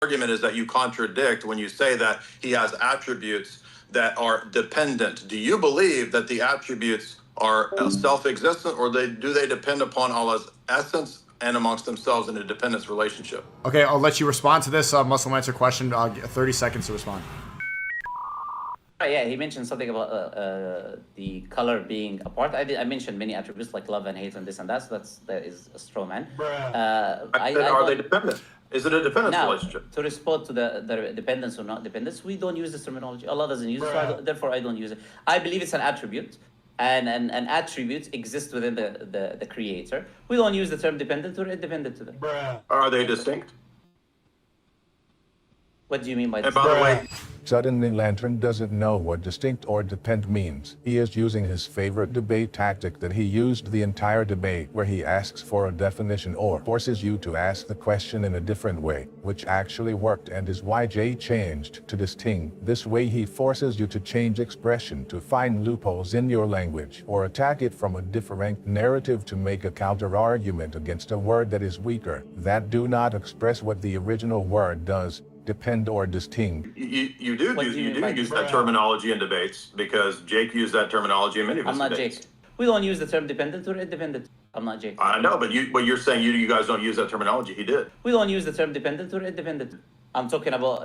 argument is that you contradict when you say that he has attributes that are dependent. Do you believe that the attributes are self-existent, or do they depend upon Allah's essence and amongst themselves in a dependence relationship? Okay, I'll let you respond to this Muslim answer question. 30 seconds to respond. Yeah, he mentioned something about the color being apart. I mentioned many attributes like love and hate and this and that. So that is a straw man. Are they dependent? Is it a dependence relationship? To respond to the dependence or not dependence, we don't use this terminology. Allah doesn't use it, so therefore I don't use it. I believe it's an attribute, and attributes exist within the creator. We don't use the term dependent or independent to them. Are they distinct? What do you mean by that? And by the way, suddenly Lantern doesn't know what distinct or depend means. He is using his favorite debate tactic that he used the entire debate, where he asks for a definition or forces you to ask the question in a different way, which actually worked and is why Jay changed to distinct. This way he forces you to change expression to find loopholes in your language or attack it from a different narrative to make a counter-argument against a word that is weaker, that do not express what the original word does. Depend or distinct. You do use that terminology in debates, because Jake used that terminology in many of his debates. I'm not Jake. We don't use the term dependent or independent. I'm not Jake. I know, but you're saying you guys don't use that terminology. He did. We don't use the term dependent or independent. I'm talking about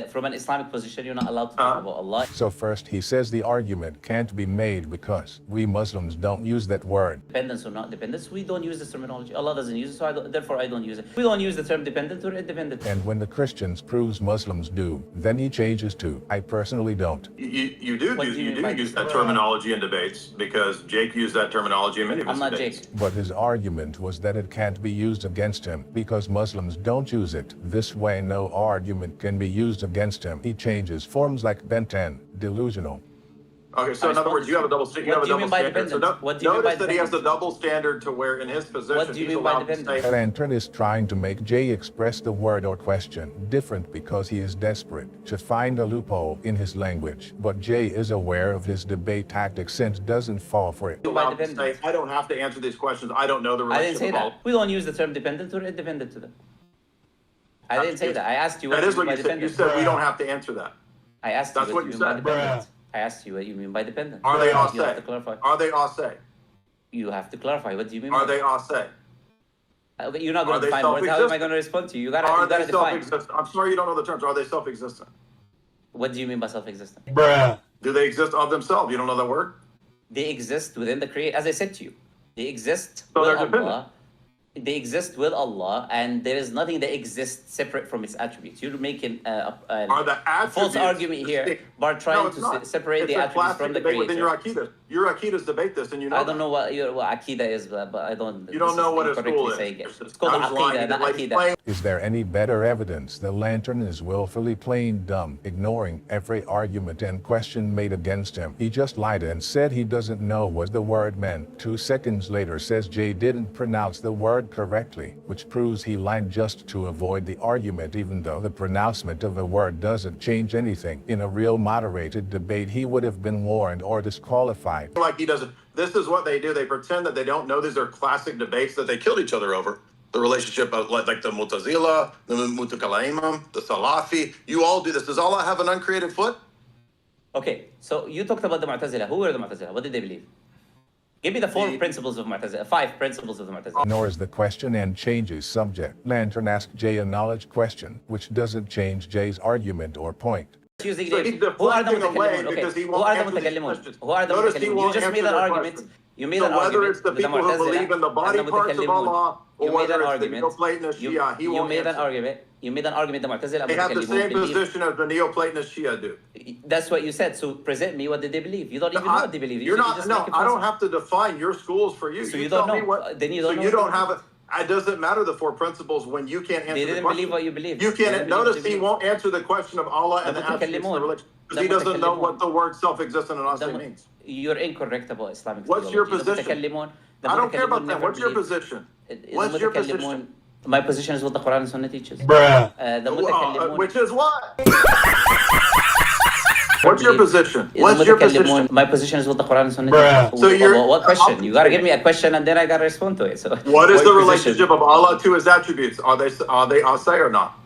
from an Islamic position. You're not allowed to talk about Allah. So first he says the argument can't be made because we Muslims don't use that word. Dependence or not dependence, we don't use this terminology. Allah doesn't use it, so therefore I don't use it. We don't use the term dependent or independent. And when the Christians proves Muslims do, then he changes to, I personally don't. You do use that terminology in debates, because Jake used that terminology in many of his debates. I'm not Jake. But his argument was that it can't be used against him because Muslims don't use it. This way no argument can be used against him. He changes forms like Benton, delusional. Okay, so in other words, you have a double standard. So notice that he has a double standard to where in his position he's allowed to say. Lantern is trying to make Jay express the word or question different because he is desperate to find a loophole in his language. But Jay is aware of his debate tactics and doesn't fall for it. I don't have to answer these questions. I don't know the relationship. I didn't say that. We don't use the term dependent or independent to them. I didn't say that. I asked you what you mean by dependent. You said we don't have to answer that. I asked you what you mean by dependent. I asked you what you mean by dependent. Are they all You have to clarify. Are they all say? You have to clarify. What do you mean? Are they all say? Okay, you're not going to define words. How am I going to respond to you? You got to define. I'm sorry you don't know the terms. Are they self-existent? What do you mean by self-existent? Do they exist of themselves? You don't know that word? They exist within the creator. As I said to you, they exist with Allah. They exist with Allah, and there is nothing that exists separate from its attributes. You're making a false argument here by trying to separate the attributes from the creator. Within your Aqidas debate this, and you know I don't know what Aqidah is, but I don't. You don't know what a school is. It's called Aqidah, not Aqidah. Is there any better evidence the Lantern is willfully plain dumb, ignoring every argument and question made against him? He just lied and said he doesn't know what the word meant. 2 seconds later says Jay didn't pronounce the word correctly, which proves he lied just to avoid the argument, even though the pronouncement of a word doesn't change anything. In a real moderated debate, he would have been warned or disqualified. Like he doesn't. This is what they do. They pretend that they don't know. These are classic debates that they killed each other over. The relationship of like the Mu'tazila, the Mutakallimim, the Salafi. You all do this. Does Allah have an uncreated foot? Okay, so you talked about the Mu'tazila. Who were the Mu'tazila? What did they believe? Give me the 4 principles of Mu'tazila, 5 principles of the Mu'tazila. Ignores the question and changes subject. Lantern asks Jay a knowledge question, which doesn't change Jay's argument or point. Who are the Mutakallimun? Okay. Who are the Mutakallimun? You just made an argument. You made an argument. Whether it's the people who believe in the body parts of Allah, or whether it's the Neoplatonist Shia, he won't answer. You made an argument the Mu'tazila. They have the same position as the Neoplatonist Shia do. That's what you said. So present me what did they believe. You don't even know what they believe. I don't have to define your schools for you. So you don't know. Then you don't know. So you don't have it. It doesn't matter the 4 principles when you can't answer the question. They didn't believe what you believe. You can't. Notice he won't answer the question of Allah and the attributes of the religion. Because he doesn't know what the word self-existent and honestly means. You're incorrect about Islamic theology. What's your position? I don't care about that. What's your position? What's your position? My position is what the Quran and Sunnah teaches. Which is what? What's your position? What's your position? My position is what the Quran and Sunnah teaches. So what question? You gotta give me a question and then I gotta respond to it. So what is the relationship of Allah to His attributes? Are they say or not?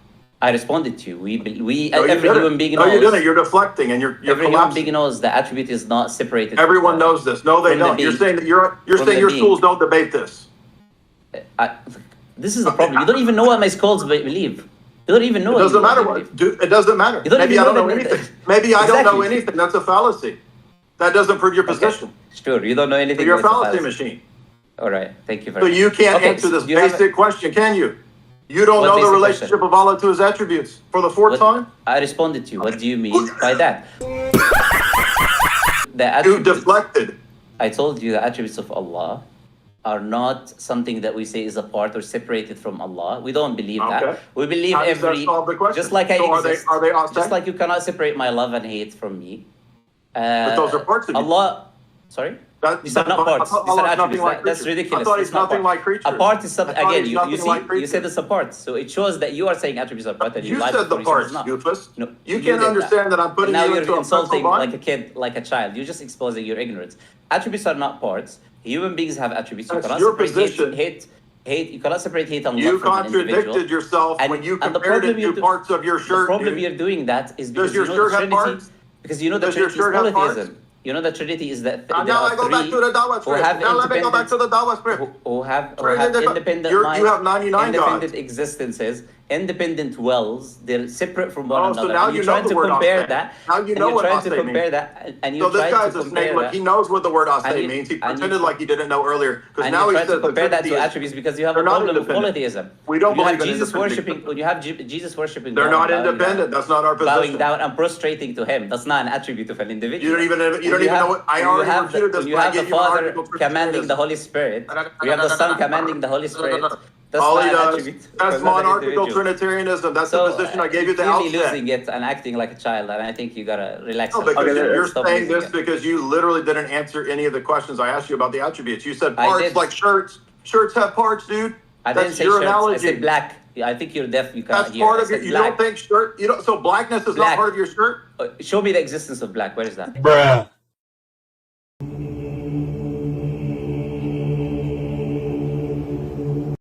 I responded to you. No, you every didn't. human being No, knows. you didn't. You're deflecting and you're Every human collapsing. being knows the attribute is not separated. Everyone knows this. No, they from the don't. You're being. saying that you're From saying the your being. schools don't debate this. This is the problem. You don't even know what my schools believe. You don't even know. It what doesn't you matter believe. what. Dude, it doesn't matter. You don't Maybe even I don't know know that- anything. Maybe I don't know Exactly. anything. That's a fallacy. That doesn't prove your position. Sure, you don't know anything. You're a about fallacy the machine. All right, thank you very So much. you can't Okay, answer so this do you have basic question, can you? You don't What know the basic relationship question? of Allah to his attributes for the fourth time? I responded to you. What do you mean by that? The You attributes, deflected. I told you the attributes of Allah are not something that we say is apart or separated from Allah. We don't believe Okay. that. We believe How does that every solve the question? just like I So exist. are they authentic? Just like you cannot separate my love and hate from me. But those are parts of you. Allah, sorry. These are not parts. These are attributes. That's ridiculous. I thought It's he's not nothing part. like creatures. A part is something. I thought Again, he's you nothing see, like you creatures. said it's a part. So it shows that you are saying attributes are part, and You lied said the before you parts, said it's not. doofus. No, You you can't did understand that I'm putting and now you you're into a insulting pencil like a kid, like a child. You're just exposing your ignorance. Attributes are not parts. Human beings have attributes. You That's cannot your separate position. hate. You cannot separate hate and You love from an individual. contradicted yourself And- when you and the compared problem it you're to do- parts of your shirt. The problem dude. you're doing that is because your you know shirt the have Trinity. parts? Because you know the Does your Trinity is shirt have parts? polytheism. You know the Trinity is that And there now are I go back three to the Dawa who have script. Now let me go back to the Dawa script. who have Trinity- independent you minds, have 99 independent gods. existences, independent wells. They're separate from one Oh, so another. now And you you're know trying the to word compare Asay. that. Now you and know you're what trying to Asay compare means. that, and So you're this trying guy's to a compare snake. Look, that. he knows what the word And Asay you- means. He and you pretended try- like he didn't know earlier. Because And now you he try says to the compare that Trinity to is- attributes because you have They're a not problem with independent. polytheism. We don't When you have believe in Jesus independent worshiping. God. When you have Jesus worshiping. They're God, not bowing independent. down- That's not our Bowing position. down and prostrating to Him. That's not an attribute of an individual. You don't even When know what I when already you have refuted this. when you by have the giving you an Father article for commanding the Trinitarianism. Holy Spirit, we have the Son commanding the Holy Spirit. That's All not he an does, attribute. that's of another monarchical individual. Trinitarianism. That's So the position I gave you at the you're clearly outset. losing it and acting like a child, and I think you gotta relax. No, a little because bit. you're Stop saying losing this it. because you literally didn't answer any of the questions I asked you about the attributes. You said I parts did. like shirts. Shirts have parts, dude. I didn't That's say your shirts. analogy. I said black. Yeah, I think you're deaf. You cannot That's hear. part I of your. said You black. don't think shirt. You don't. So blackness is Black. not part of your shirt. Show me the existence of black. Where is that? Bruh.